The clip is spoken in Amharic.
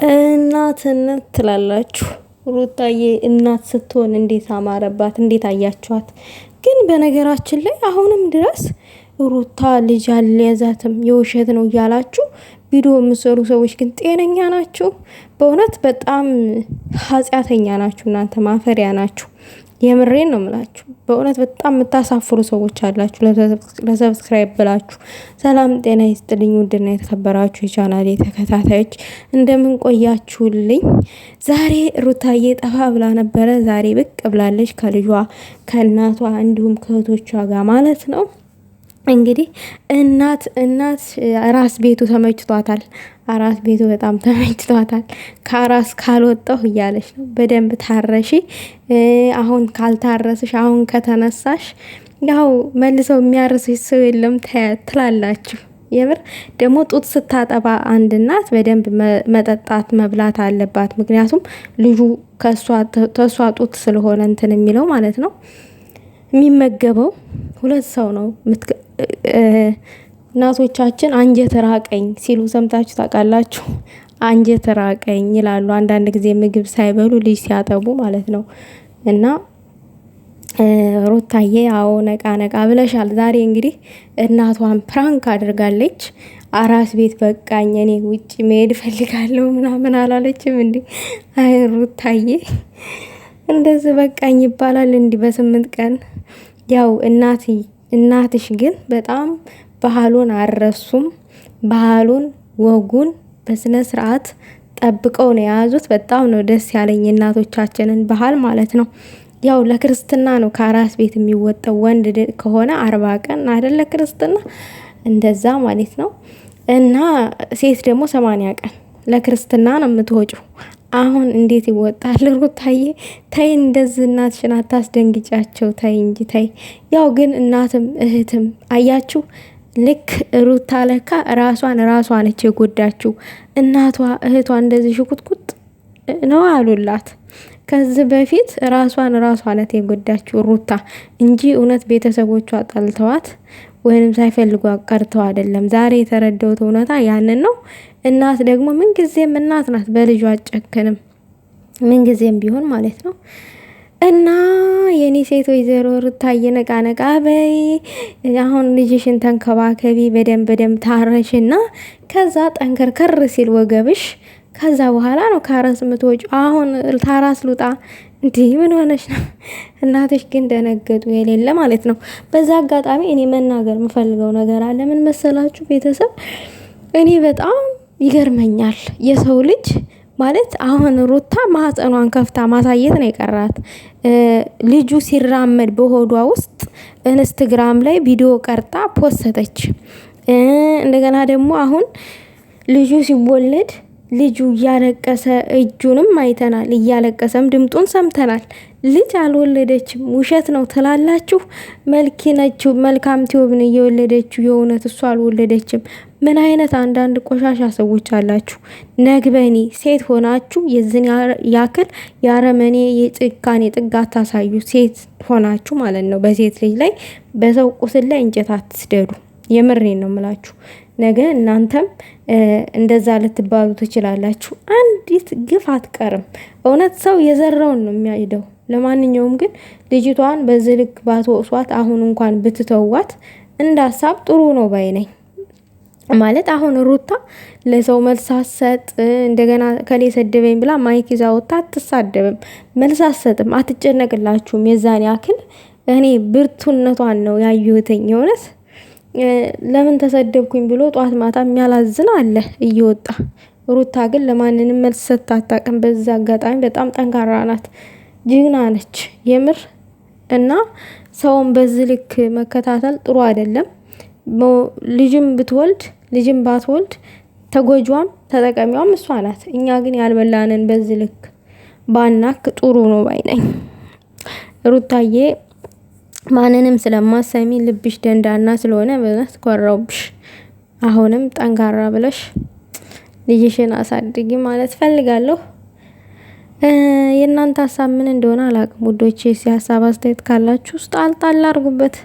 እናትነት ትላላችሁ። ሩታዬ እናት ስትሆን እንዴት አማረባት! እንዴት አያችኋት? ግን በነገራችን ላይ አሁንም ድረስ ሩታ ልጅ አልያዛትም የውሸት ነው እያላችሁ ቪዲዮ የምሰሩ ሰዎች ግን ጤነኛ ናችሁ? በእውነት በጣም ኃጢአተኛ ናችሁ እናንተ፣ ማፈሪያ ናችሁ። የምሬን ነው የምላችሁ። በእውነት በጣም የምታሳፍሩ ሰዎች አላችሁ። ለሰብስክራይብ ብላችሁ። ሰላም ጤና ይስጥልኝ ውድና የተከበራችሁ የቻናሌ ተከታታዮች እንደምን ቆያችሁልኝ? ዛሬ ሩታዬ ጠፋ ብላ ነበረ። ዛሬ ብቅ ብላለች ከልጇ ከእናቷ እንዲሁም ከእህቶቿ ጋር ማለት ነው። እንግዲህ እናት ራስ ቤቱ ተመችቷታል። አራስ ቤቱ በጣም ተመችቷታል። ከአራስ ካልወጣሁ እያለች ነው። በደንብ ታረሺ፣ አሁን ካልታረስሽ፣ አሁን ከተነሳሽ ያው መልሰው የሚያርስሽ ሰው የለም ትላላችሁ። የምር ደግሞ ጡት ስታጠባ አንድ እናት በደንብ መጠጣት መብላት አለባት። ምክንያቱም ልጁ ከሷ ጡት ስለሆነ እንትን የሚለው ማለት ነው የሚመገበው ሁለት ሰው ነው። እናቶቻችን አንጀት ራቀኝ ሲሉ ሰምታችሁ ታውቃላችሁ? አንጀት ራቀኝ ይላሉ አንዳንድ ጊዜ ምግብ ሳይበሉ ልጅ ሲያጠቡ ማለት ነው። እና ሩታዬ አዎ ነቃ ነቃ ብለሻል። ዛሬ እንግዲህ እናቷን ፕራንክ አድርጋለች። አራስ ቤት በቃኝ እኔ ውጪ መሄድ ፈልጋለሁ ምናምን አላለችም እንዴ? አይ ሩታዬ እንደዚህ በቃኝ ይባላል እንዲህ በ8 ቀን? ያው እናትሽ ግን በጣም ባህሉን አልረሱም። ባህሉን ወጉን በስነ ስርዓት ጠብቀው ነው የያዙት። በጣም ነው ደስ ያለኝ እናቶቻችንን ባህል ማለት ነው። ያው ለክርስትና ነው ከአራስ ቤት የሚወጣው። ወንድ ከሆነ 40 ቀን አይደለ ክርስትና፣ እንደዛ ማለት ነው። እና ሴት ደግሞ 80 ቀን ለክርስትና ነው የምትወጪው። አሁን እንዴት ይወጣል? ሩታዬ ተይ፣ እንደዚህ እናትሽን አታስደንግጫቸው። ተይ እንጂ ተይ። ያው ግን እናትም እህትም አያችሁ፣ ልክ ሩታ ለካ ራሷ ነች የጎዳችው። እናቷ እህቷ እንደዚህ ሽኩትኩት ነው አሉላት። ከዚህ በፊት ራሷን ነት የጎዳችው ሩታ እንጂ እውነት ቤተሰቦቿ ጠልተዋት ወይንም ሳይፈልጉ ቀርተው አይደለም። ዛሬ የተረዳሁት እውነታ ያንን ነው። እናት ደግሞ ምንጊዜም እናት ናት፣ በልጇ አጨክንም ምንጊዜም ቢሆን ማለት ነው። እና የኔ ሴት ወይዘሮ ሩታዬ ነቃ ነቃ በይ። አሁን ልጅሽን ተንከባከቢ፣ በደንብ ታረሽና ከዛ ጠንከርከር ሲል ወገብሽ ከዛ በኋላ ነው ከአራስ የምትወጪው። አሁን ታራስ ልውጣ እንዲህ ምን ሆነሽ ነው? እናትሽ ግን ደነገጡ የሌለ ማለት ነው። በዛ አጋጣሚ እኔ መናገር የምፈልገው ነገር አለ። ምን መሰላችሁ ቤተሰብ? እኔ በጣም ይገርመኛል የሰው ልጅ ማለት አሁን ሩታ ማህፀኗን ከፍታ ማሳየት ነው የቀራት። ልጁ ሲራመድ በሆዷ ውስጥ ኢንስታግራም ላይ ቪዲዮ ቀርጣ ፖስተች። እንደገና ደግሞ አሁን ልጁ ሲወለድ ልጁ እያለቀሰ እጁንም አይተናል፣ እያለቀሰም ድምጡን ሰምተናል። ልጅ አልወለደችም፣ ውሸት ነው ትላላችሁ? መልካም ቲዩብን እየወለደችው የእውነት እሷ አልወለደችም። ምን አይነት አንዳንድ ቆሻሻ ሰዎች አላችሁ። ነግበኔ ሴት ሆናችሁ የዝን ያክል የአረመኔ የጭካኔ ጥግ አታሳዩ። ሴት ሆናችሁ ማለት ነው። በሴት ልጅ ላይ በሰው ቁስል ላይ እንጨት አትስደዱ። የምሬን ነው የምላችሁ። ነገ እናንተም እንደዛ ልትባሉ ትችላላችሁ። አንዲት ግፍ አትቀርም። እውነት ሰው የዘራውን ነው የሚያጭደው። ለማንኛውም ግን ልጅቷን በዚህ ልክ ባትወቅሷት፣ አሁን እንኳን ብትተዋት እንደ ሀሳብ ጥሩ ነው ባይ ነኝ። ማለት አሁን ሩታ ለሰው መልስ አትሰጥ። እንደገና ከሌ ሰደበኝ ብላ ማይክ ይዛ ወጣ አትሳደብም፣ መልስ አትሰጥም፣ አትጨነቅላችሁም። የዛን ያክል እኔ ብርቱነቷን ነው ያዩትኝ የእውነት። ለምን ተሰደብኩኝ ብሎ ጧት ማታ የሚያላዝን አለ እየወጣ። ሩታ ግን ለማንንም መልስ ሰጥታ አታውቅም። በዛ አጋጣሚ በጣም ጠንካራ ናት፣ ጀግና ነች የምር። እና ሰውን በዚህ ልክ መከታተል ጥሩ አይደለም። ልጅም ብትወልድ ልጅም ባትወልድ ተጎጇም ተጠቃሚዋም እሷ ናት። እኛ ግን ያልበላንን በዚህ ልክ ባናክ ጥሩ ነው ባይ ነኝ። ሩታዬ ማንንም ስለማሰሚ ልብሽ ደንዳና ስለሆነ በእውነት ኮራውብሽ። አሁንም ጠንካራ ብለሽ ልጅሽን አሳድጊ ማለት ፈልጋለሁ። የእናንተ ሀሳብ ምን እንደሆነ አላውቅም ውዶቼ። ሀሳብ አስተያየት ካላችሁ ውስጥ ጣል አድርጉበት።